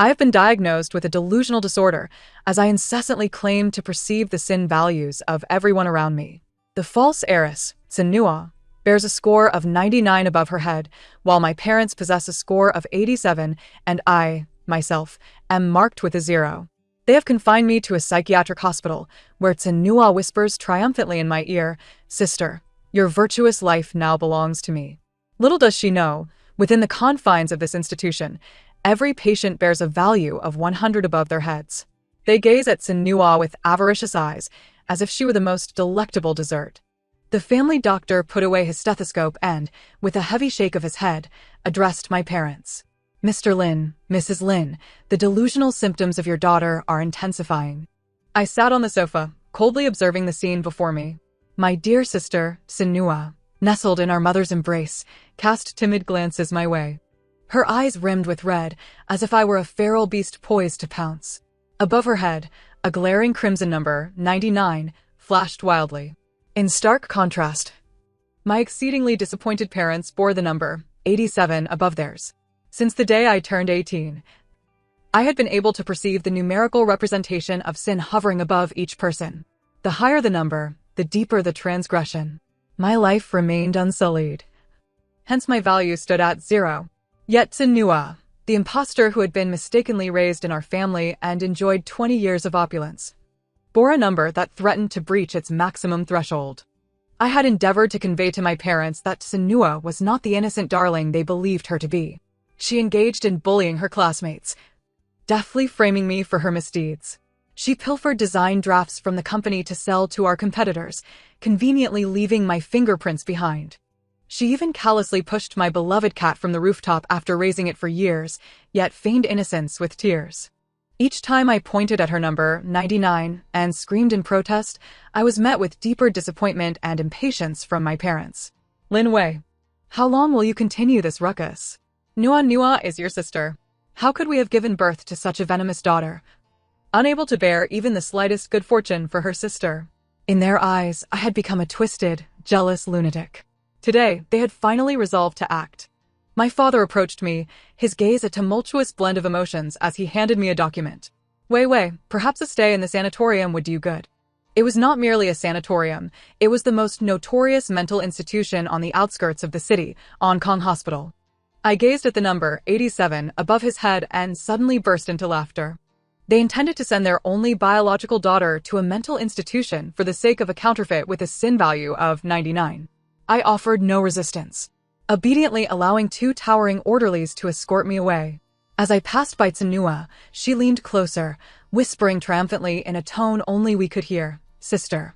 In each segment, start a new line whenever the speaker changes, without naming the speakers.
I have been diagnosed with a delusional disorder, as I incessantly claim to perceive the sin values of everyone around me. The false heiress, Tsinua, bears a score of 99 above her head, while my parents possess a score of 87, and I, myself, am marked with a 0. They have confined me to a psychiatric hospital, where Tsinua whispers triumphantly in my ear, "Sister, your virtuous life now belongs to me." Little does she know, within the confines of this institution, every patient bears a value of 100 above their heads. They gaze at Tsinua with avaricious eyes, as if she were the most delectable dessert. The family doctor put away his stethoscope and, with a heavy shake of his head, addressed my parents. "Mr. Lin, Mrs. Lin, the delusional symptoms of your daughter are intensifying." I sat on the sofa, coldly observing the scene before me. My dear sister, Tsinua, nestled in our mother's embrace, cast timid glances my way. Her eyes rimmed with red, as if I were a feral beast poised to pounce. Above her head, a glaring crimson number, 99, flashed wildly. In stark contrast, my exceedingly disappointed parents bore the number, 87, above theirs. Since the day I turned 18, I had been able to perceive the numerical representation of sin hovering above each person. The higher the number, the deeper the transgression. My life remained unsullied. Hence my value stood at 0. Yet Tsinua, the impostor who had been mistakenly raised in our family and enjoyed 20 years of opulence, bore a number that threatened to breach its maximum threshold. I had endeavored to convey to my parents that Tsinua was not the innocent darling they believed her to be. She engaged in bullying her classmates, deftly framing me for her misdeeds. She pilfered design drafts from the company to sell to our competitors, conveniently leaving my fingerprints behind. She even callously pushed my beloved cat from the rooftop after raising it for years, yet feigned innocence with tears. Each time I pointed at her number, 99, and screamed in protest, I was met with deeper disappointment and impatience from my parents. "Lin Wei, how long will you continue this ruckus? Nua is your sister. How could we have given birth to such a venomous daughter, unable to bear even the slightest good fortune for her sister?" In their eyes, I had become a twisted, jealous lunatic. Today, they had finally resolved to act. My father approached me, his gaze a tumultuous blend of emotions as he handed me a document. Wei, perhaps a stay in the sanatorium would do you good." It was not merely a sanatorium, it was the most notorious mental institution on the outskirts of the city, Hong Kong Hospital. I gazed at the number, 87, above his head and suddenly burst into laughter. They intended to send their only biological daughter to a mental institution for the sake of a counterfeit with a sin value of 99. I offered no resistance, obediently allowing 2 towering orderlies to escort me away. As I passed by Tsinua, she leaned closer, whispering triumphantly in a tone only we could hear, "Sister,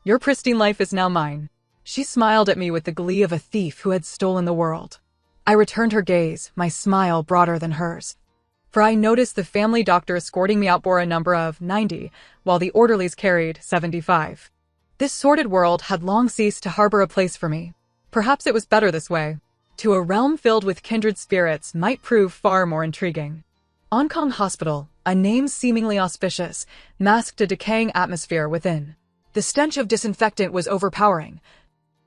your pristine life is now mine." She smiled at me with the glee of a thief who had stolen the world. I returned her gaze, my smile broader than hers. For I noticed the family doctor escorting me out bore a number of 90, while the orderlies carried 75. This sordid world had long ceased to harbor a place for me. Perhaps it was better this way. To a realm filled with kindred spirits might prove far more intriguing. Hong Kong Hospital, a name seemingly auspicious, masked a decaying atmosphere within. The stench of disinfectant was overpowering,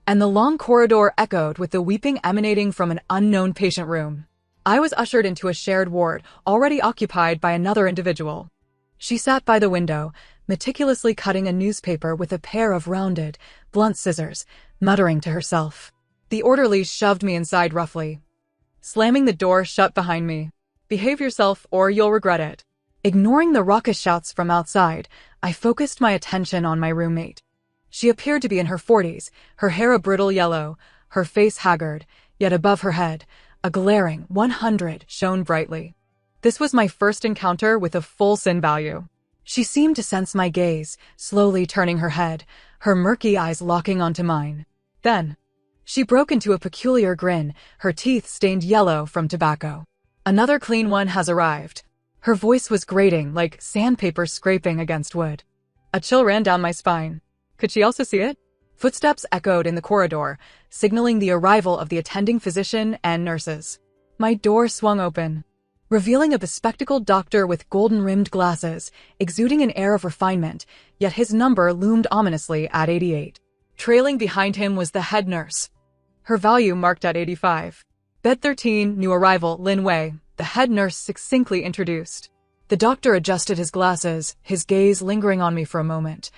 and the long corridor echoed with the weeping emanating from an unknown patient room. I was ushered into a shared ward, already occupied by another individual. She sat by the window, meticulously cutting a newspaper with a pair of rounded, blunt scissors, muttering to herself. The orderly shoved me inside roughly, slamming the door shut behind me. "Behave yourself or you'll regret it." Ignoring the raucous shouts from outside, I focused my attention on my roommate. She appeared to be in her 40s, her hair a brittle yellow, her face haggard, yet above her head, a glaring 100 shone brightly. This was my first encounter with a full sin value. She seemed to sense my gaze, slowly turning her head, her murky eyes locking onto mine. Then, she broke into a peculiar grin, her teeth stained yellow from tobacco. "Another clean one has arrived." Her voice was grating, like sandpaper scraping against wood. A chill ran down my spine. Could she also see it? Footsteps echoed in the corridor, signaling the arrival of the attending physician and nurses. My door swung open, revealing a bespectacled doctor with golden-rimmed glasses, exuding an air of refinement, yet his number loomed ominously at 88. Trailing behind him was the head nurse, her value marked at 85. "Bed 13, new arrival, Lin Wei, the head nurse succinctly introduced. The doctor adjusted his glasses, his gaze lingering on me for a moment.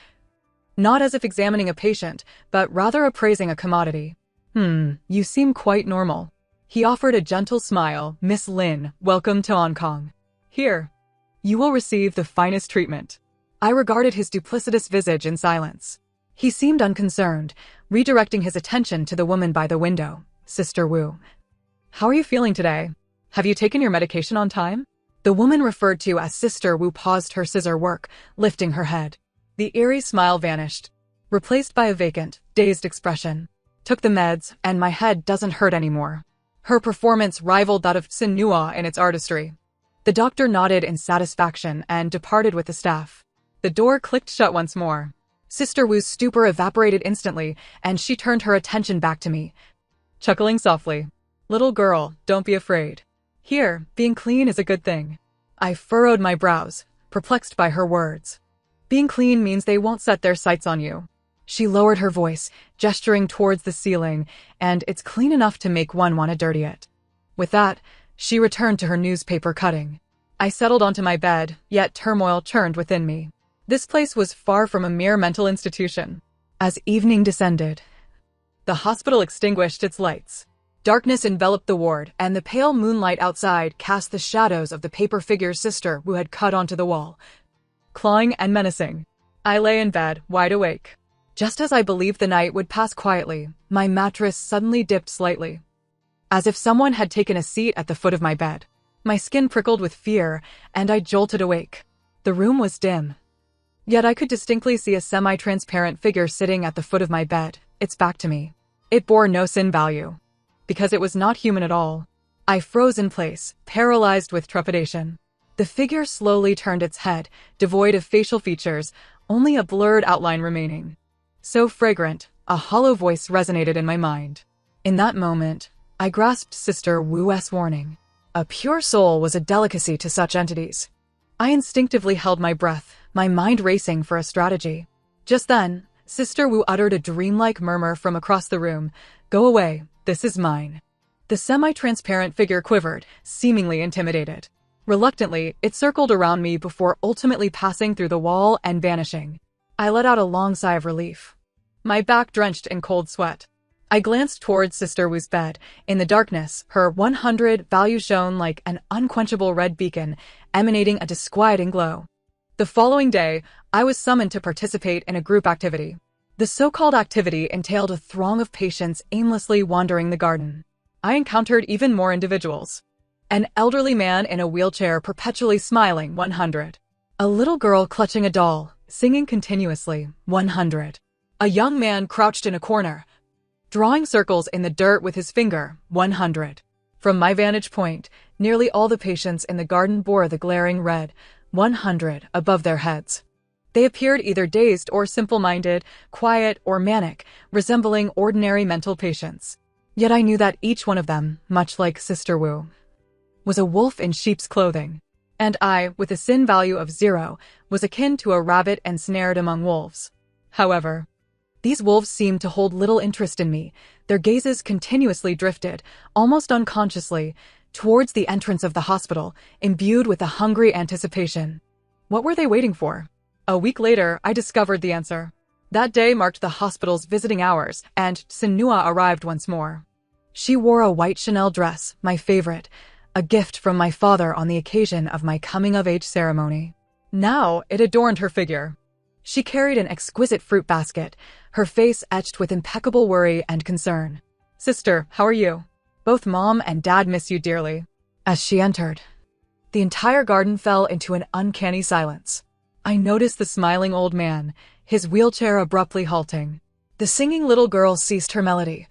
Not as if examining a patient, but rather appraising a commodity. You seem quite normal. He offered a gentle smile. Miss Lin, welcome to Hong Kong. Here, you will receive the finest treatment. I regarded his duplicitous visage in silence. He seemed unconcerned, redirecting his attention to the woman by the window. Sister Wu. How are you feeling today? Have you taken your medication on time? The woman referred to as Sister Wu paused her scissor work, lifting her head. The eerie smile vanished, replaced by a vacant, dazed expression. Took the meds, and my head doesn't hurt anymore. Her performance rivaled that of Sinua in its artistry. The doctor nodded in satisfaction and departed with the staff. The door clicked shut once more. Sister Wu's stupor evaporated instantly, and she turned her attention back to me, chuckling softly. Little girl, don't be afraid. Here, being clean is a good thing. I furrowed my brows, perplexed by her words. Being clean means they won't set their sights on you. She lowered her voice, gesturing towards the ceiling, and it's clean enough to make one want to dirty it. With that, she returned to her newspaper cutting. I settled onto my bed, yet turmoil churned within me. This place was far from a mere mental institution. As evening descended, the hospital extinguished its lights. Darkness enveloped the ward, and the pale moonlight outside cast the shadows of the paper figures Sister Wu had cut onto the wall. Clawing and menacing, I lay in bed, wide awake. Just as I believed the night would pass quietly, my mattress suddenly dipped slightly, as if someone had taken a seat at the foot of my bed. My skin prickled with fear, and I jolted awake. The room was dim, yet I could distinctly see a semi-transparent figure sitting at the foot of my bed, its back to me. It bore no sin value, because it was not human at all. I froze in place, paralyzed with trepidation. The figure slowly turned its head, devoid of facial features, only a blurred outline remaining. So fragrant, a hollow voice resonated in my mind. In that moment, I grasped Sister Wu's warning. A pure soul was a delicacy to such entities. I instinctively held my breath, my mind racing for a strategy. Just then, Sister Wu uttered a dreamlike murmur from across the room. Go away, this is mine. The semi-transparent figure quivered, seemingly intimidated. Reluctantly, it circled around me before ultimately passing through the wall and vanishing. I let out a long sigh of relief, my back drenched in cold sweat. I glanced towards Sister Wu's bed. In the darkness, her 100 value shone like an unquenchable red beacon, emanating a disquieting glow. The following day, I was summoned to participate in a group activity. The so-called activity entailed a throng of patients aimlessly wandering the garden. I encountered even more individuals. An elderly man in a wheelchair perpetually smiling, 100. A little girl clutching a doll, singing continuously, 100. A young man crouched in a corner, drawing circles in the dirt with his finger, 100. From my vantage point, nearly all the patients in the garden bore the glaring red, 100, above their heads. They appeared either dazed or simple-minded, quiet or manic, resembling ordinary mental patients. Yet I knew that each one of them, much like Sister Wu, was a wolf in sheep's clothing. And I, with a sin value of 0, was akin to a rabbit ensnared among wolves. However, these wolves seemed to hold little interest in me. Their gazes continuously drifted, almost unconsciously, towards the entrance of the hospital, imbued with a hungry anticipation. What were they waiting for? A week later, I discovered the answer. That day marked the hospital's visiting hours, and Sinua arrived once more. She wore a white Chanel dress, my favorite, a gift from my father on the occasion of my coming-of-age ceremony. Now it adorned her figure. She carried an exquisite fruit basket, her face etched with impeccable worry and concern. Sister, how are you? Both Mom and Dad miss you dearly. As she entered, the entire garden fell into an uncanny silence. I noticed the smiling old man, his wheelchair abruptly halting. The singing little girl ceased her melody,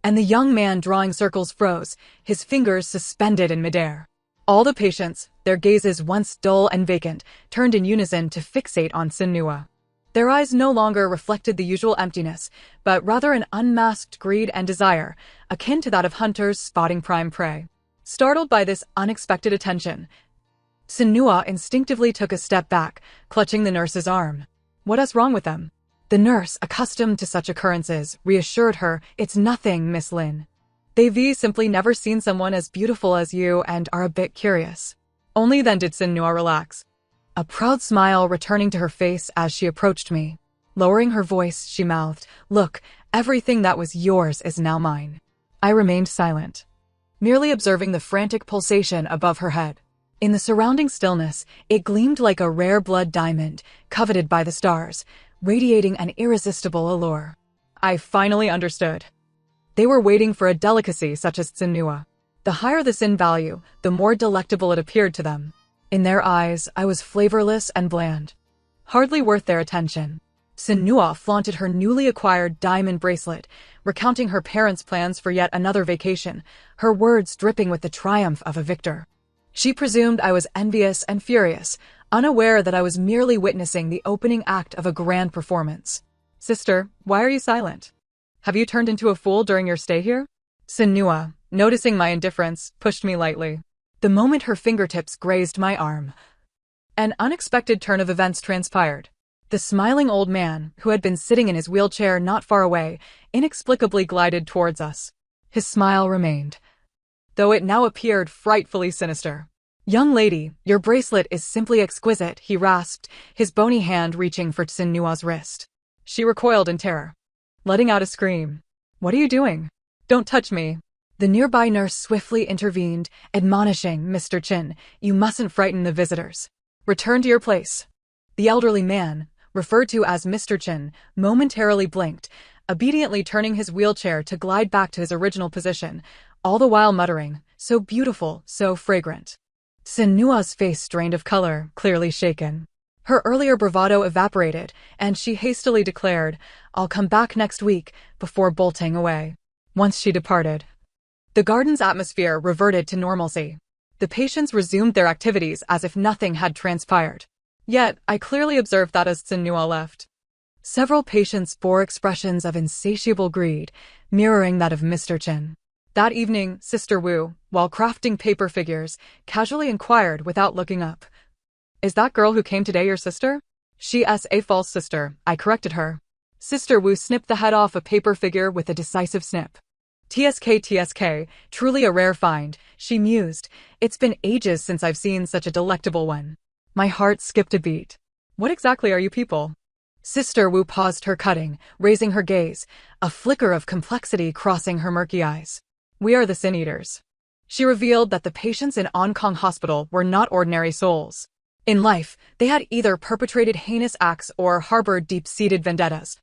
and the young man drawing circles froze, his fingers suspended in midair. All the patients, their gazes once dull and vacant, turned in unison to fixate on Sinua. Their eyes no longer reflected the usual emptiness, but rather an unmasked greed and desire, akin to that of hunters spotting prime prey. Startled by this unexpected attention, Sinua instinctively took a step back, clutching the nurse's arm. What is wrong with them? The nurse, accustomed to such occurrences, reassured her, It's nothing, Miss Lin. They've simply never seen someone as beautiful as you and are a bit curious. Only then did Sinua relax, a proud smile returning to her face as she approached me. Lowering her voice, she mouthed, "Look, everything that was yours is now mine." I remained silent, merely observing the frantic pulsation above her head. In the surrounding stillness, it gleamed like a rare blood diamond, coveted by the stars, radiating an irresistible allure. I finally understood. They were waiting for a delicacy such as Tsinua. The higher the sin value, the more delectable it appeared to them. In their eyes, I was flavorless and bland, hardly worth their attention. Tsinua flaunted her newly acquired diamond bracelet, recounting her parents' plans for yet another vacation, her words dripping with the triumph of a victor. She presumed I was envious and furious, unaware that I was merely witnessing the opening act of a grand performance. "Sister, why are you silent? Have you turned into a fool during your stay here?" Tsinua, noticing my indifference, pushed me lightly. The moment her fingertips grazed my arm, an unexpected turn of events transpired. The smiling old man, who had been sitting in his wheelchair not far away, inexplicably glided towards us. His smile remained, though it now appeared frightfully sinister. "Young lady, your bracelet is simply exquisite," he rasped, his bony hand reaching for Tsinua's wrist. She recoiled in terror, letting out a scream. "What are you doing? Don't touch me." The nearby nurse swiftly intervened, admonishing, "Mr. Chin, you mustn't frighten the visitors. Return to your place." The elderly man, referred to as Mr. Chin, momentarily blinked, obediently turning his wheelchair to glide back to his original position, all the while muttering, "So beautiful, so fragrant." Sinua's face drained of color, clearly shaken. Her earlier bravado evaporated, and she hastily declared, "I'll come back next week," before bolting away. Once she departed, the garden's atmosphere reverted to normalcy. The patients resumed their activities as if nothing had transpired. Yet, I clearly observed that as Tsinua left, several patients bore expressions of insatiable greed, mirroring that of Mr. Chin. That evening, Sister Wu, while crafting paper figures, casually inquired without looking up, "Is that girl who came today your sister?" "She's a false sister," I corrected her. Sister Wu snipped the head off a paper figure with a decisive snip. TSK, truly a rare find," she mused. "It's been ages since I've seen such a delectable one." My heart skipped a beat. "What exactly are you people?" Sister Wu paused her cutting, raising her gaze, a flicker of complexity crossing her murky eyes. "We are the Sin Eaters." She revealed that the patients in Onkong Hospital were not ordinary souls. In life, they had either perpetrated heinous acts or harbored deep-seated vendettas.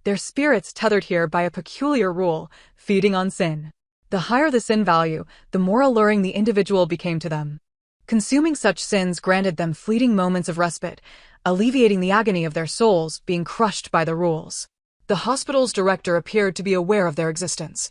Their spirits tethered here by a peculiar rule, feeding on sin. The higher the sin value, the more alluring the individual became to them. Consuming such sins granted them fleeting moments of respite, alleviating the agony of their souls being crushed by the rules. The hospital's director appeared to be aware of their existence,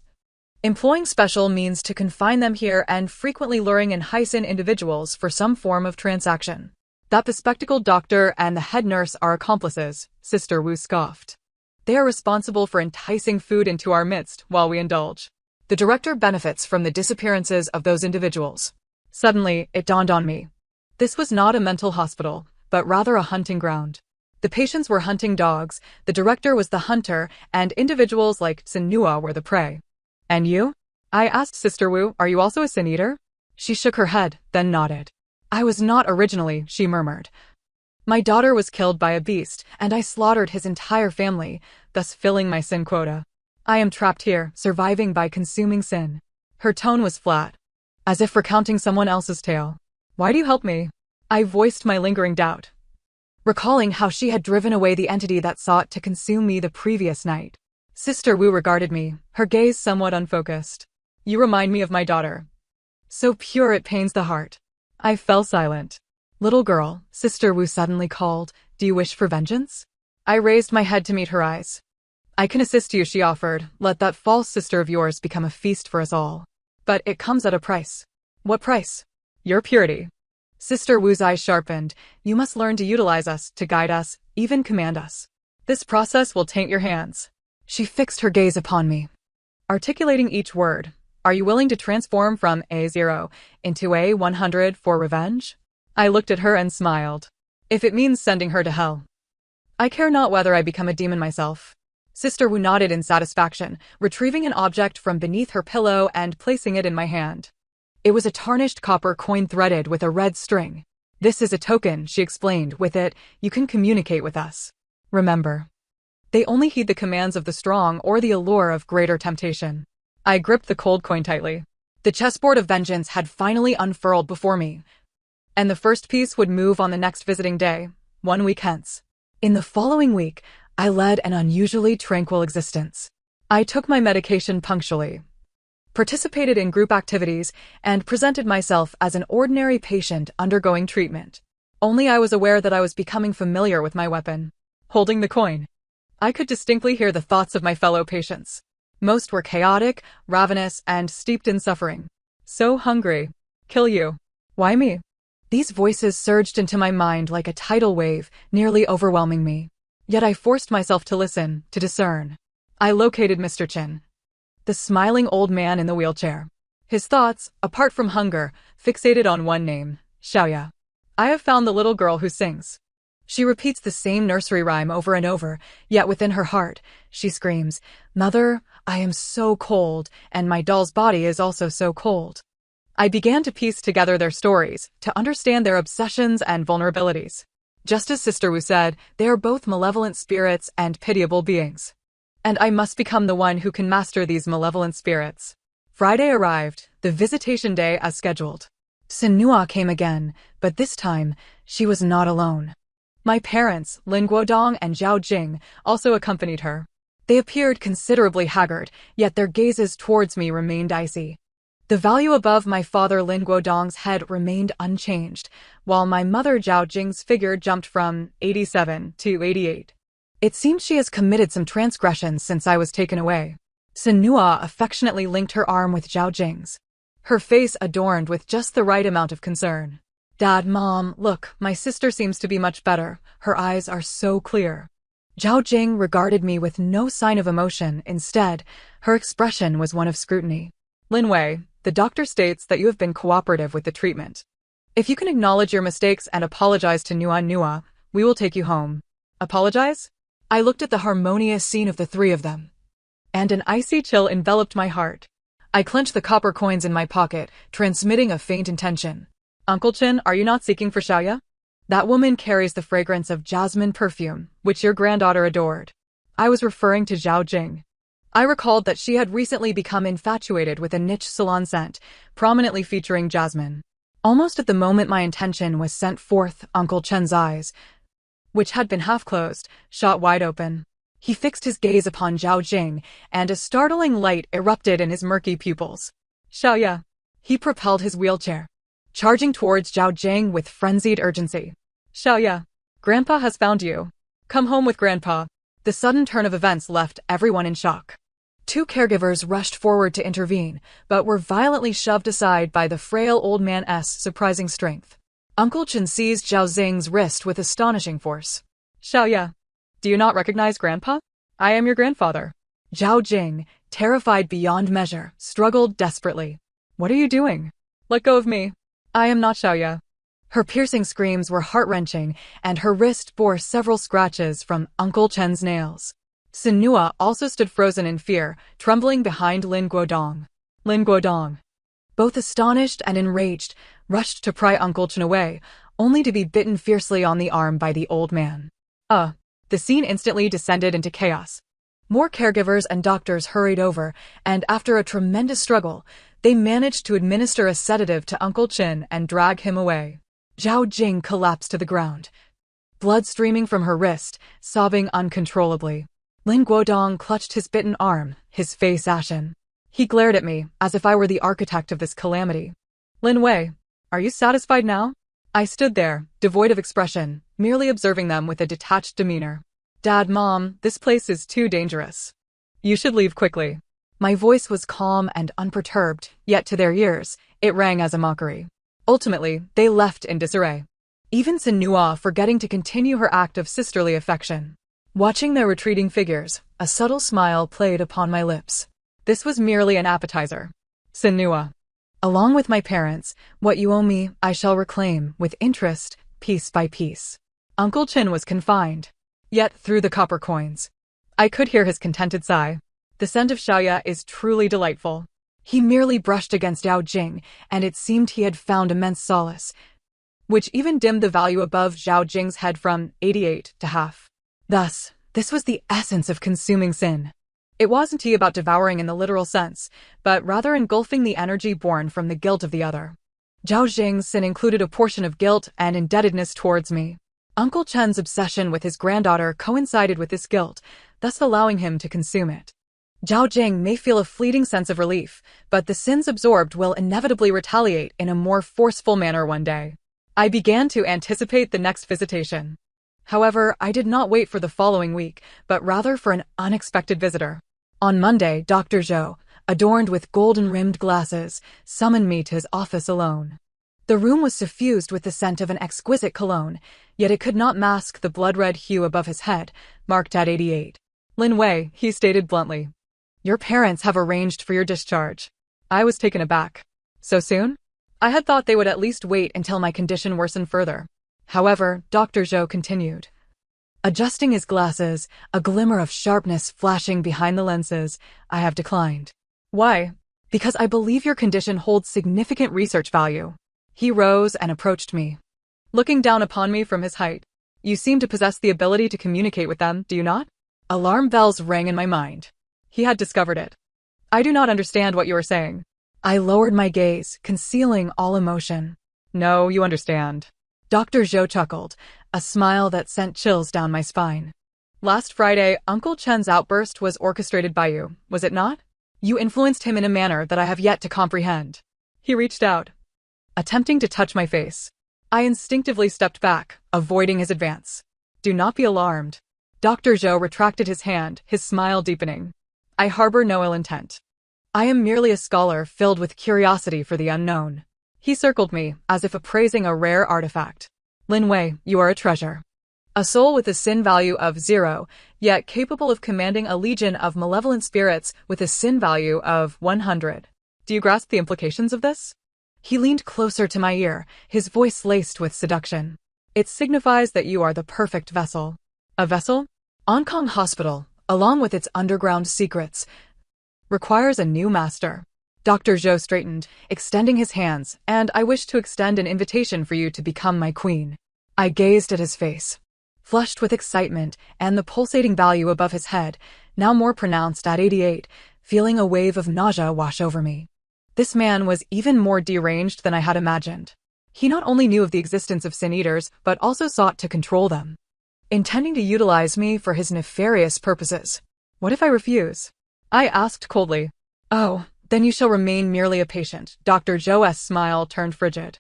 employing special means to confine them here and frequently luring in high-sin individuals for some form of transaction. "That bespectacled doctor and the head nurse are accomplices," Sister Wu scoffed. "They are responsible for enticing food into our midst while we indulge. The director benefits from the disappearances of those individuals." Suddenly, it dawned on me. This was not a mental hospital, but rather a hunting ground. The patients were hunting dogs, the director was the hunter, and individuals like Tsinua were the prey. "And you?" I asked Sister Wu, "Are you also a sin eater?" She shook her head, then nodded. "I was not originally," she murmured. "My daughter was killed by a beast, and I slaughtered his entire family, thus filling my sin quota. I am trapped here, surviving by consuming sin." Her tone was flat, as if recounting someone else's tale. "Why do you help me?" I voiced my lingering doubt, recalling how she had driven away the entity that sought to consume me the previous night. Sister Wu regarded me, her gaze somewhat unfocused. "You remind me of my daughter. So pure it pains the heart." I fell silent. "Little girl," Sister Wu suddenly called, "do you wish for vengeance?" I raised my head to meet her eyes. "I can assist you," she offered. "Let that false sister of yours become a feast for us all. But it comes at a price." "What price?" "Your purity." Sister Wu's eyes sharpened. "You must learn to utilize us, to guide us, even command us. This process will taint your hands." She fixed her gaze upon me, articulating each word. "Are you willing to transform from A0 into A100 for revenge?" I looked at her and smiled. "If it means sending her to hell, I care not whether I become a demon myself." Sister Wu nodded in satisfaction, retrieving an object from beneath her pillow and placing it in my hand. It was a tarnished copper coin threaded with a red string. This is a token, she explained. With it, you can communicate with us. Remember, they only heed the commands of the strong or the allure of greater temptation. I gripped the cold coin tightly. The chessboard of vengeance had finally unfurled before me, and the first piece would move on the next visiting day, 1 week hence. In the following week, I led an unusually tranquil existence. I took my medication punctually, participated in group activities, and presented myself as an ordinary patient undergoing treatment. Only I was aware that I was becoming familiar with my weapon. Holding the coin, I could distinctly hear the thoughts of my fellow patients. Most were chaotic, ravenous, and steeped in suffering. So hungry. Kill you. Why me? These voices surged into my mind like a tidal wave, nearly overwhelming me. Yet I forced myself to listen, to discern. I located Mr. Chin, the smiling old man in the wheelchair. His thoughts, apart from hunger, fixated on one name, Xiaoya. I have found the little girl who sings. She repeats the same nursery rhyme over and over, yet within her heart, she screams, "Mother, I am so cold, and my doll's body is also so cold." I began to piece together their stories, to understand their obsessions and vulnerabilities. Just as Sister Wu said, they are both malevolent spirits and pitiable beings. And I must become the one who can master these malevolent spirits. Friday arrived, the visitation day as scheduled. Sinua came again, but this time, she was not alone. My parents, Lin Guodong and Zhao Jing, also accompanied her. They appeared considerably haggard, yet their gazes towards me remained icy. The value above my father Lin Guodong's head remained unchanged, while my mother Zhao Jing's figure jumped from 87 to 88. It seemed she has committed some transgressions since I was taken away. Sinua affectionately linked her arm with Zhao Jing's, her face adorned with just the right amount of concern. "Dad, Mom, look, my sister seems to be much better. Her eyes are so clear." Zhao Jing regarded me with no sign of emotion. Instead, her expression was one of scrutiny. "Lin Wei, the doctor states that you have been cooperative with the treatment. If you can acknowledge your mistakes and apologize to Nua, we will take you home." Apologize? I looked at the harmonious scene of the three of them, and an icy chill enveloped my heart. I clenched the copper coins in my pocket, transmitting a faint intention. "Uncle Chin, are you not seeking for Xiaoya? That woman carries the fragrance of jasmine perfume, which your granddaughter adored." I was referring to Zhao Jing. I recalled that she had recently become infatuated with a niche salon scent, prominently featuring jasmine. Almost at the moment my intention was sent forth, Uncle Chen's eyes, which had been half closed, shot wide open. He fixed his gaze upon Zhao Jing, and a startling light erupted in his murky pupils. "Xiaoya." He propelled his wheelchair, charging towards Zhao Jing with frenzied urgency. "Xiaoya, Grandpa has found you. Come home with Grandpa." The sudden turn of events left everyone in shock. 2 caregivers rushed forward to intervene, but were violently shoved aside by the frail old man's surprising strength. Uncle Chen seized Zhao Zing's wrist with astonishing force. "Xiaoya, do you not recognize Grandpa? I am your grandfather." Zhao Jing, terrified beyond measure, struggled desperately. "What are you doing? Let go of me. I am not Xiaoya." Her piercing screams were heart-wrenching, and her wrist bore several scratches from Uncle Chen's nails. Sinua also stood frozen in fear, trembling behind Lin Guodong. Lin Guodong, both astonished and enraged, rushed to pry Uncle Chen away, only to be bitten fiercely on the arm by the old man. The scene instantly descended into chaos. More caregivers and doctors hurried over, and after a tremendous struggle, they managed to administer a sedative to Uncle Chen and drag him away. Zhao Jing collapsed to the ground, blood streaming from her wrist, sobbing uncontrollably. Lin Guodong clutched his bitten arm, his face ashen. He glared at me, as if I were the architect of this calamity. "Lin Wei, are you satisfied now?" I stood there, devoid of expression, merely observing them with a detached demeanor. "Dad, Mom, this place is too dangerous. You should leave quickly." My voice was calm and unperturbed, yet to their ears, it rang as a mockery. Ultimately, they left in disarray, even Sinua forgetting to continue her act of sisterly affection. Watching their retreating figures, a subtle smile played upon my lips. This was merely an appetizer. "Sinua, along with my parents, what you owe me, I shall reclaim, with interest, piece by piece." Uncle Chen was confined, yet through the copper coins, I could hear his contented sigh. The scent of Xiaoya is truly delightful. He merely brushed against Yao Jing, and it seemed he had found immense solace, which even dimmed the value above Zhao Jing's head from 88 to half. Thus, this was the essence of consuming sin. It wasn't he about devouring in the literal sense, but rather engulfing the energy born from the guilt of the other. Zhao Jing's sin included a portion of guilt and indebtedness towards me. Uncle Chen's obsession with his granddaughter coincided with this guilt, thus allowing him to consume it. Zhao Jing may feel a fleeting sense of relief, but the sins absorbed will inevitably retaliate in a more forceful manner one day. I began to anticipate the next visitation. However, I did not wait for the following week, but rather for an unexpected visitor. On Monday, Dr. Zhou, adorned with golden-rimmed glasses, summoned me to his office alone. The room was suffused with the scent of an exquisite cologne, yet it could not mask the blood-red hue above his head, marked at 88. Lin Wei, he stated bluntly. Your parents have arranged for your discharge. I was taken aback. So soon? I had thought they would at least wait until my condition worsened further. However, Dr. Zhou continued. Adjusting his glasses, a glimmer of sharpness flashing behind the lenses, I have declined. Why? Because I believe your condition holds significant research value. He rose and approached me, looking down upon me from his height. You seem to possess the ability to communicate with them, do you not? Alarm bells rang in my mind. He had discovered it. I do not understand what you are saying. I lowered my gaze, concealing all emotion. No, you understand. Dr. Zhou chuckled, a smile that sent chills down my spine. Last Friday, Uncle Chen's outburst was orchestrated by you, was it not? You influenced him in a manner that I have yet to comprehend. He reached out, attempting to touch my face. I instinctively stepped back, avoiding his advance. Do not be alarmed. Dr. Zhou retracted his hand, his smile deepening. I harbor no ill intent. I am merely a scholar filled with curiosity for the unknown. He circled me, as if appraising a rare artifact. Lin Wei, you are a treasure. A soul with a sin value of 0, yet capable of commanding a legion of malevolent spirits with a sin value of 100. Do you grasp the implications of this? He leaned closer to my ear, his voice laced with seduction. It signifies that you are the perfect vessel. A vessel? Onkong Hospital, along with its underground secrets, requires a new master. Dr. Zhou straightened, extending his hands, and I wish to extend an invitation for you to become my queen. I gazed at his face, flushed with excitement and the pulsating value above his head, now more pronounced at 88, feeling a wave of nausea wash over me. This man was even more deranged than I had imagined. He not only knew of the existence of sin eaters, but also sought to control them, intending to utilize me for his nefarious purposes. What if I refuse? I asked coldly. Oh, then you shall remain merely a patient. Dr. Zhou's smile turned frigid.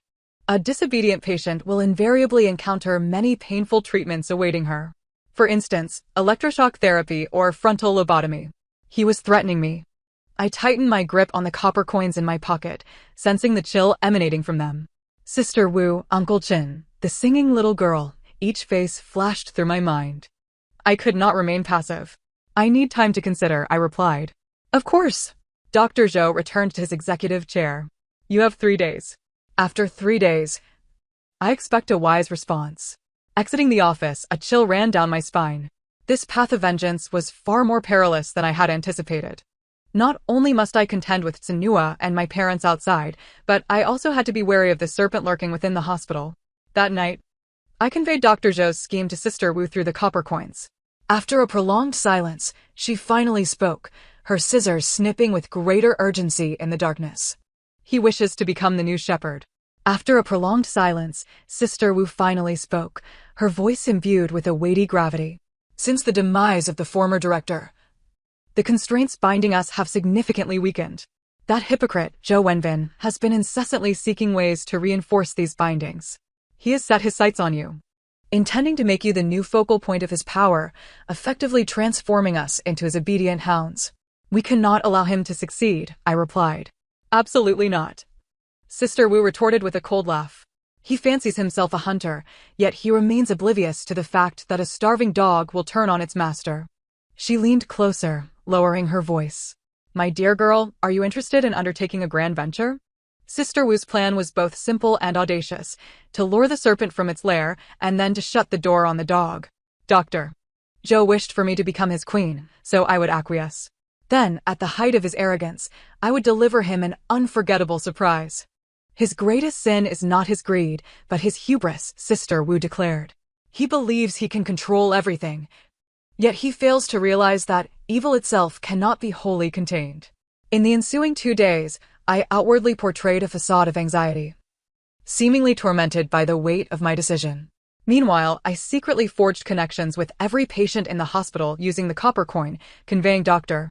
A disobedient patient will invariably encounter many painful treatments awaiting her. For instance, electroshock therapy or frontal lobotomy. He was threatening me. I tightened my grip on the copper coins in my pocket, sensing the chill emanating from them. Sister Wu, Uncle Chin, the singing little girl, each face flashed through my mind. I could not remain passive. I need time to consider, I replied. Of course. Dr. Zhou returned to his executive chair. You have 3 days. After 3 days, I expect a wise response. Exiting the office, a chill ran down my spine. This path of vengeance was far more perilous than I had anticipated. Not only must I contend with Tsinua and my parents outside, but I also had to be wary of the serpent lurking within the hospital. That night, I conveyed Dr. Zhou's scheme to Sister Wu through the copper coins. After a prolonged silence, she finally spoke, her scissors snipping with greater urgency in the darkness. He wishes to become the new shepherd. After a prolonged silence, Sister Wu finally spoke, her voice imbued with a weighty gravity. Since the demise of the former director, the constraints binding us have significantly weakened. That hypocrite, Zhou Wenbin, has been incessantly seeking ways to reinforce these bindings. He has set his sights on you, intending to make you the new focal point of his power, effectively transforming us into his obedient hounds. We cannot allow him to succeed, I replied. Absolutely not. Sister Wu retorted with a cold laugh. He fancies himself a hunter, yet he remains oblivious to the fact that a starving dog will turn on its master. She leaned closer, lowering her voice. My dear girl, are you interested in undertaking a grand venture? Sister Wu's plan was both simple and audacious, to lure the serpent from its lair and then to shut the door on the dog. Doctor Zhou wished for me to become his queen, so I would acquiesce. Then, at the height of his arrogance, I would deliver him an unforgettable surprise. His greatest sin is not his greed, but his hubris, Sister Wu declared. He believes he can control everything, yet he fails to realize that evil itself cannot be wholly contained. In the ensuing 2 days, I outwardly portrayed a facade of anxiety, seemingly tormented by the weight of my decision. Meanwhile, I secretly forged connections with every patient in the hospital using the copper coin, conveying Dr.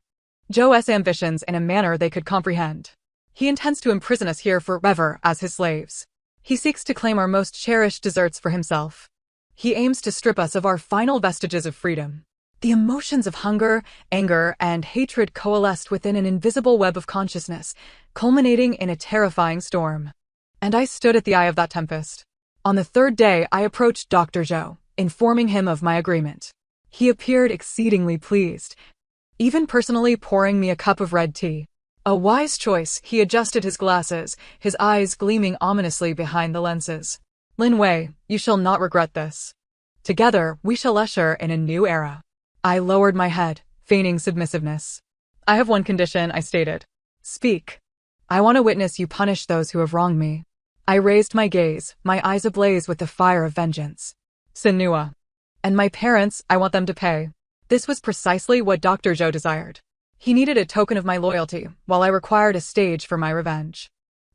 Zhou's ambitions in a manner they could comprehend. He intends to imprison us here forever as his slaves. He seeks to claim our most cherished desserts for himself. He aims to strip us of our final vestiges of freedom. The emotions of hunger, anger, and hatred coalesced within an invisible web of consciousness, culminating in a terrifying storm. And I stood at the eye of that tempest. On the 3rd day, I approached Dr. Zhou, informing him of my agreement. He appeared exceedingly pleased, even personally pouring me a cup of red tea. A wise choice. He adjusted his glasses, his eyes gleaming ominously behind the lenses. Lin Wei, you shall not regret this. Together, we shall usher in a new era. I lowered my head, feigning submissiveness. I have one condition, I stated. Speak. I want to witness you punish those who have wronged me. I raised my gaze, my eyes ablaze with the fire of vengeance. Sinua. And my parents, I want them to pay. This was precisely what Dr. Zhou desired. He needed a token of my loyalty, while I required a stage for my revenge.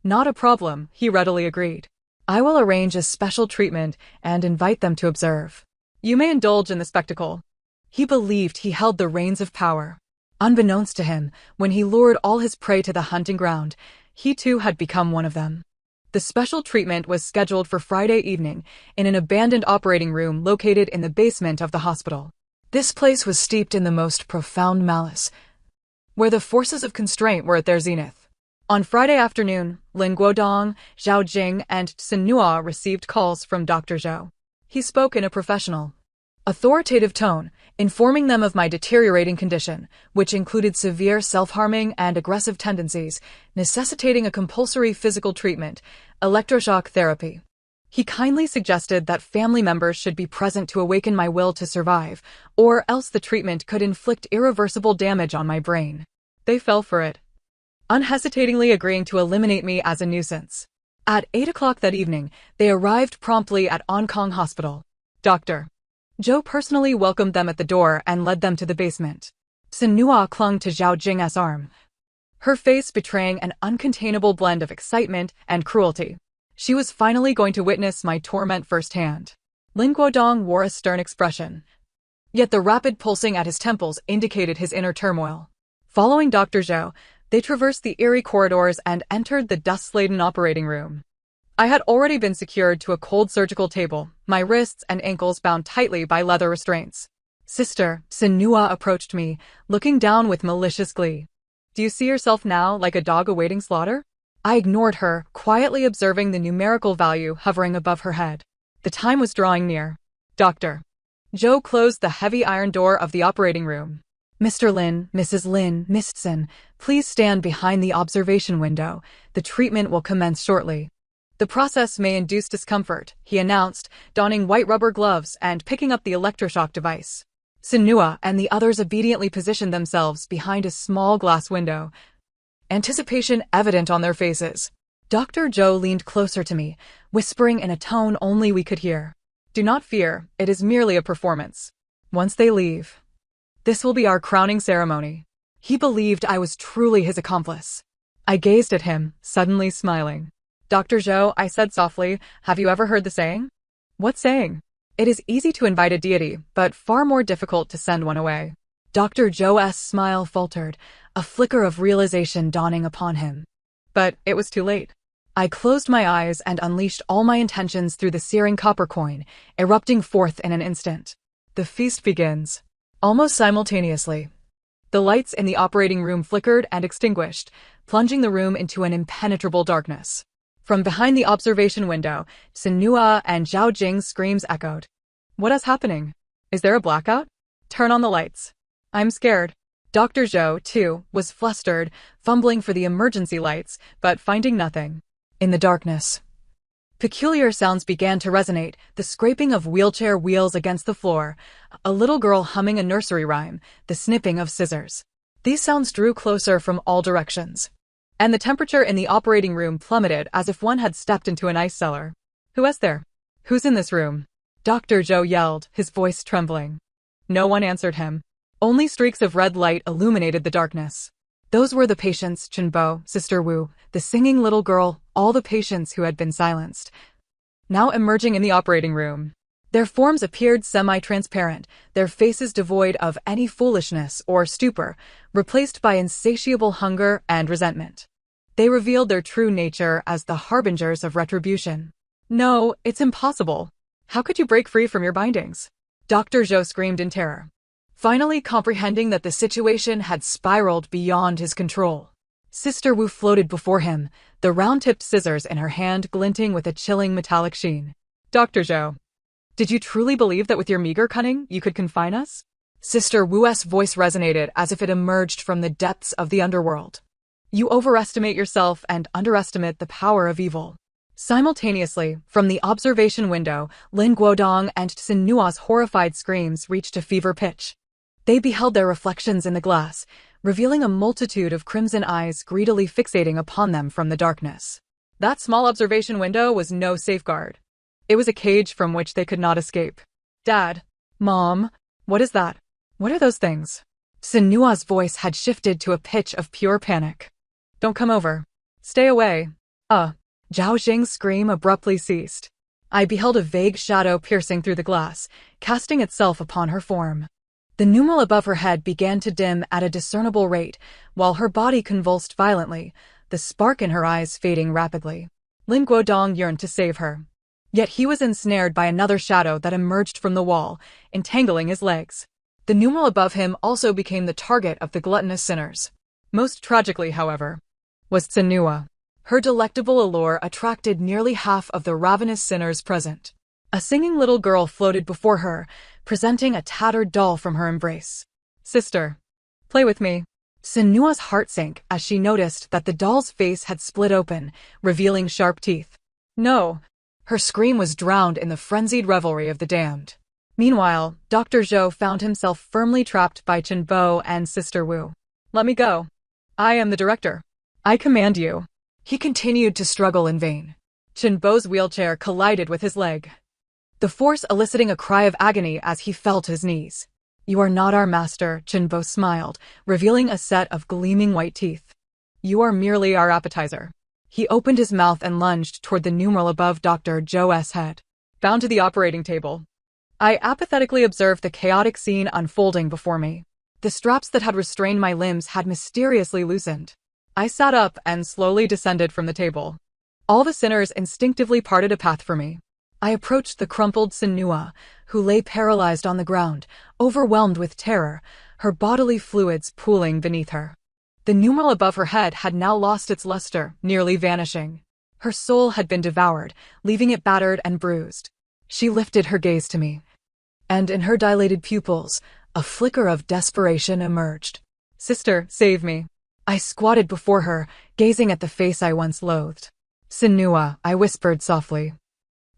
Not a problem, he readily agreed. I will arrange a special treatment and invite them to observe. You may indulge in the spectacle. He believed he held the reins of power. Unbeknownst to him, when he lured all his prey to the hunting ground, he too had become one of them. The special treatment was scheduled for Friday evening in an abandoned operating room located in the basement of the hospital. This place was steeped in the most profound malice, where the forces of constraint were at their zenith. On Friday afternoon, Lin Guodong, Zhao Jing, and Sinua received calls from Dr. Zhou. He spoke in a professional, authoritative tone, informing them of my deteriorating condition, which included severe self-harming and aggressive tendencies, necessitating a compulsory physical treatment, electroshock therapy. He kindly suggested that family members should be present to awaken my will to survive, or else the treatment could inflict irreversible damage on my brain. They fell for it, unhesitatingly agreeing to eliminate me as a nuisance. At 8 o'clock that evening, they arrived promptly at Onkong Hospital. Dr. Zhou personally welcomed them at the door and led them to the basement. Sinua clung to Zhao Jing's arm, her face betraying an uncontainable blend of excitement and cruelty. She was finally going to witness my torment firsthand. Lin Guodong wore a stern expression, yet the rapid pulsing at his temples indicated his inner turmoil. Following Dr. Zhou, they traversed the eerie corridors and entered the dust-laden operating room. I had already been secured to a cold surgical table, my wrists and ankles bound tightly by leather restraints. Sister, Sinua approached me, looking down with malicious glee. Do you see yourself now like a dog awaiting slaughter? I ignored her, quietly observing the numerical value hovering above her head. The time was drawing near. Dr. Zhou closed the heavy iron door of the operating room. Mr. Lin, Mrs. Lin, Miss Tsin, please stand behind the observation window. The treatment will commence shortly. The process may induce discomfort, he announced, donning white rubber gloves and picking up the electroshock device. Sinua and the others obediently positioned themselves behind a small glass window, anticipation evident on their faces. Dr. Zhou leaned closer to me, whispering in a tone only we could hear. Do not fear, it is merely a performance. Once they leave, this will be our crowning ceremony. He believed I was truly his accomplice. I gazed at him, suddenly smiling. Dr. Zhou, I said softly, have you ever heard the saying? What saying? It is easy to invite a deity, but far more difficult to send one away. Dr. Zhou's smile faltered, a flicker of realization dawning upon him. But it was too late. I closed my eyes and unleashed all my intentions through the searing copper coin, erupting forth in an instant. The feast begins. Almost simultaneously, the lights in the operating room flickered and extinguished, plunging the room into an impenetrable darkness. From behind the observation window, Sinua and Zhao Jing's screams echoed. What is happening? Is there a blackout? Turn on the lights. I'm scared. Dr. Zhou, too, was flustered, fumbling for the emergency lights, but finding nothing. In the darkness, Peculiar sounds began to resonate, the scraping of wheelchair wheels against the floor, a little girl humming a nursery rhyme, the snipping of scissors. These sounds drew closer from all directions. And the temperature in the operating room plummeted as if one had stepped into an ice cellar. "Who is there? Who's in this room?" Dr. Zhou yelled, his voice trembling. No one answered him. Only streaks of red light illuminated the darkness. Those were the patients, Chenbo, Sister Wu, the singing little girl, all the patients who had been silenced, now emerging in the operating room. Their forms appeared semi-transparent, their faces devoid of any foolishness or stupor, replaced by insatiable hunger and resentment. They revealed their true nature as the harbingers of retribution. "No, it's impossible. How could you break free from your bindings?" Dr. Zhou screamed in terror, finally comprehending that the situation had spiraled beyond his control. Sister Wu floated before him, the round-tipped scissors in her hand glinting with a chilling metallic sheen. "Dr. Zhou, did you truly believe that with your meager cunning you could confine us?" Sister Wu's voice resonated as if it emerged from the depths of the underworld. "You overestimate yourself and underestimate the power of evil." Simultaneously, from the observation window, Lin Guodong and Xin Nua's horrified screams reached a fever pitch. They beheld their reflections in the glass, revealing a multitude of crimson eyes greedily fixating upon them from the darkness. That small observation window was no safeguard. It was a cage from which they could not escape. "Dad, Mom, what is that? What are those things?" Xin Nua's voice had shifted to a pitch of pure panic. "Don't come over. Stay away." Zhao Xing's scream abruptly ceased. I beheld a vague shadow piercing through the glass, casting itself upon her form. The numeral above her head began to dim at a discernible rate, while her body convulsed violently, the spark in her eyes fading rapidly. Lin Guodong yearned to save her. Yet he was ensnared by another shadow that emerged from the wall, entangling his legs. The numeral above him also became the target of the gluttonous sinners. Most tragically, however, was Tsinua. Her delectable allure attracted nearly half of the ravenous sinners present. A singing little girl floated before her, presenting a tattered doll from her embrace. "Sister, play with me." Sinua's heart sank as she noticed that the doll's face had split open, revealing sharp teeth. "No!" Her scream was drowned in the frenzied revelry of the damned. Meanwhile, Dr. Zhou found himself firmly trapped by Chenbo and Sister Wu. "Let me go. I am the director. I command you." He continued to struggle in vain. Chenbo's wheelchair collided with his leg, the force eliciting a cry of agony as he fell to his knees. "You are not our master," Chenbo smiled, revealing a set of gleaming white teeth. "You are merely our appetizer." He opened his mouth and lunged toward the numeral above Dr. Zhou's head. Bound to the operating table, I apathetically observed the chaotic scene unfolding before me. The straps that had restrained my limbs had mysteriously loosened. I sat up and slowly descended from the table. All the sinners instinctively parted a path for me. I approached the crumpled Sinua, who lay paralyzed on the ground, overwhelmed with terror, her bodily fluids pooling beneath her. The numeral above her head had now lost its luster, nearly vanishing. Her soul had been devoured, leaving it battered and bruised. She lifted her gaze to me, and in her dilated pupils, a flicker of desperation emerged. "Sister, save me." I squatted before her, gazing at the face I once loathed. "Sinua," I whispered softly,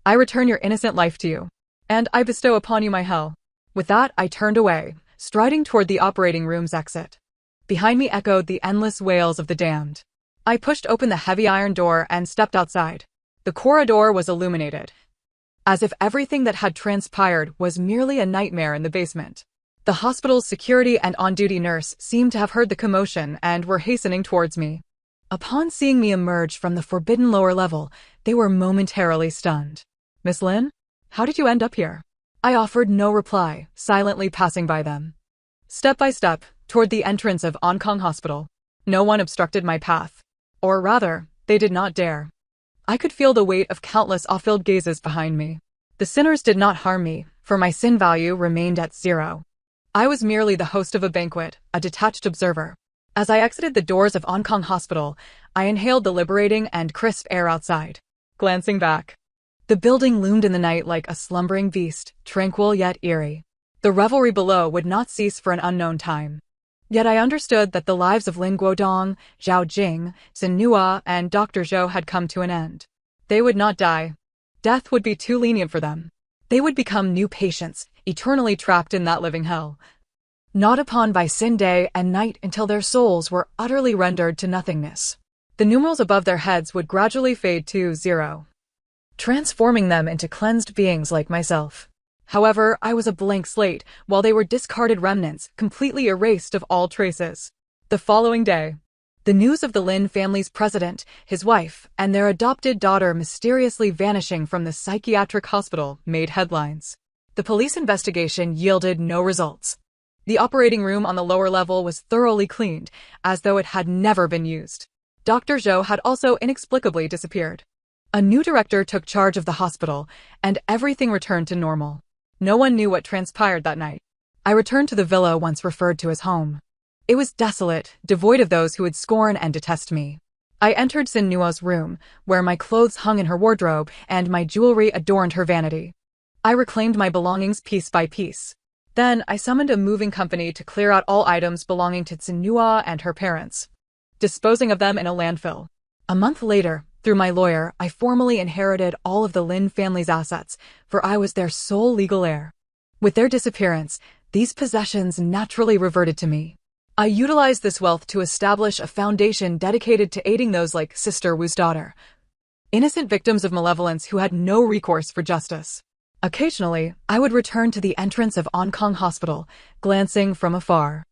"I return your innocent life to you, and I bestow upon you my hell." With that, I turned away, striding toward the operating room's exit. Behind me echoed the endless wails of the damned. I pushed open the heavy iron door and stepped outside. The corridor was illuminated, as if everything that had transpired was merely a nightmare in the basement. The hospital's security and on-duty nurse seemed to have heard the commotion and were hastening towards me. Upon seeing me emerge from the forbidden lower level, they were momentarily stunned. "Miss Lin, how did you end up here?" I offered no reply, silently passing by them. Step by step, toward the entrance of Onkong Hospital. No one obstructed my path. Or rather, they did not dare. I could feel the weight of countless awe-filled gazes behind me. The sinners did not harm me, for my sin value remained at 0. I was merely the host of a banquet, a detached observer. As I exited the doors of Onkong Hospital, I inhaled the liberating and crisp air outside. Glancing back, the building loomed in the night like a slumbering beast, tranquil yet eerie. The revelry below would not cease for an unknown time. Yet I understood that the lives of Lin Guodong, Zhao Jing, Xin Nua, and Dr. Zhou had come to an end. They would not die. Death would be too lenient for them. They would become new patients, eternally trapped in that living hell. Gnawed upon by sin day and night until their souls were utterly rendered to nothingness. The numerals above their heads would gradually fade to 0, transforming them into cleansed beings like myself. However, I was a blank slate, while they were discarded remnants, completely erased of all traces. The following day, the news of the Lin family's president, his wife, and their adopted daughter mysteriously vanishing from the psychiatric hospital made headlines. The police investigation yielded no results. The operating room on the lower level was thoroughly cleaned, as though it had never been used. Dr. Zhou had also inexplicably disappeared. A new director took charge of the hospital, and everything returned to normal. No one knew what transpired that night. I returned to the villa once referred to as home. It was desolate, devoid of those who would scorn and detest me. I entered Sin Nuo's room, where my clothes hung in her wardrobe and my jewelry adorned her vanity. I reclaimed my belongings piece by piece. Then I summoned a moving company to clear out all items belonging to Sin Nuo and her parents, disposing of them in a landfill. A month later, through my lawyer, I formally inherited all of the Lin family's assets, for I was their sole legal heir. With their disappearance, these possessions naturally reverted to me. I utilized this wealth to establish a foundation dedicated to aiding those like Sister Wu's daughter, innocent victims of malevolence who had no recourse for justice. Occasionally, I would return to the entrance of Onkong Hospital, glancing from afar.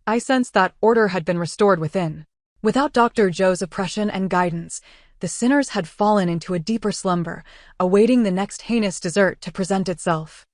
I sensed that order had been restored within. Without Dr. Zhou's oppression and guidance, the sinners had fallen into a deeper slumber, awaiting the next heinous desert to present itself.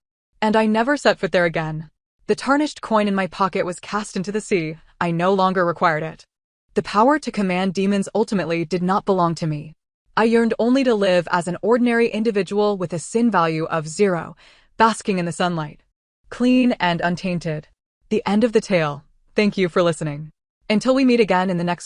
And I never set foot there again. The tarnished coin in my pocket was cast into the sea. I no longer required it. The power to command demons ultimately did not belong to me. I yearned only to live as an ordinary individual with a sin value of 0, basking in the sunlight. Clean and untainted. The end of the tale. Thank you for listening. Until we meet again in the next